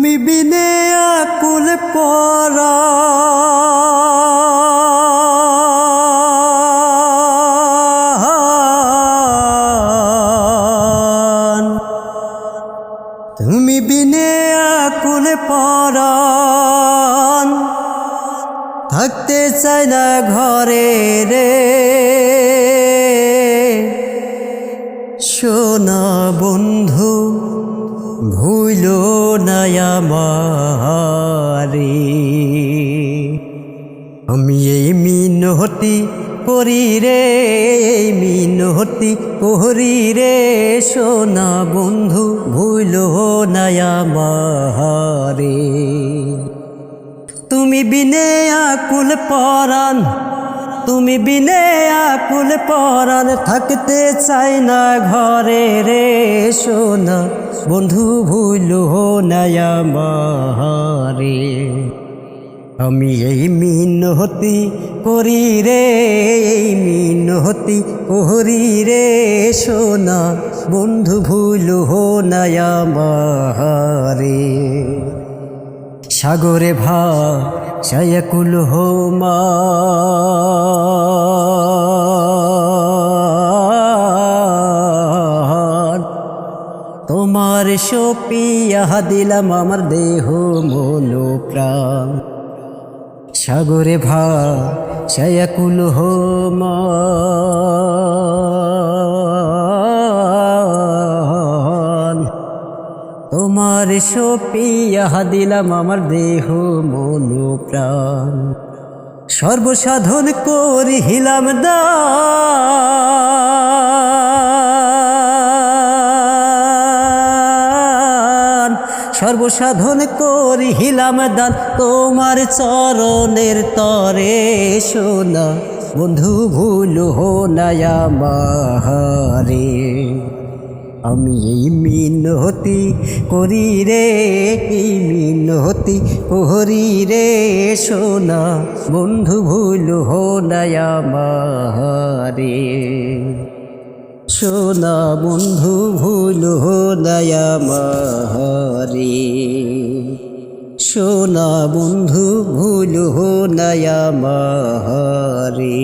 তুমি বিনে আকুল পরা তুমি বিনে আকুল পরান থাকতে চাই না ঘরে রে সোনা বন্ধু ভুলো না আমারে আমি এই মিনতি করি রে মিনতি করি রে সোনা বন্ধু ভুলো না আমারে তুমি বিনে আকুল পরান তুমি বিনে আকুল পরান থাকতে চাই না ঘরে রে সোনা বন্ধু ভুলো না আমারে আমি এই মিনতি করি রে মিনতি করি রে সোনা বন্ধু ভুলো না আমারে সাগরে ভাসায়াকুল হোমা তোমার সপিয়া দিলাম আমার দেহ মন প্রাণ সাগরে ভাসায়াকুল হোমা তোমার সপিয়া দিলাম আমার দেহ মন প্রাণ সর্বসাধন করি হিলাম দান সর্বসাধন করি হিলাম দান তোমার চরণের তরে সোনা বন্ধু ভুলো না আমারে আমি এই মিনতি করি রে মিনতি করি রে সোনা বন্ধু ভুলো না আমারে সোনা বন্ধু ভুলো না আমারে সোনা বন্ধু ভুলো না আমারে।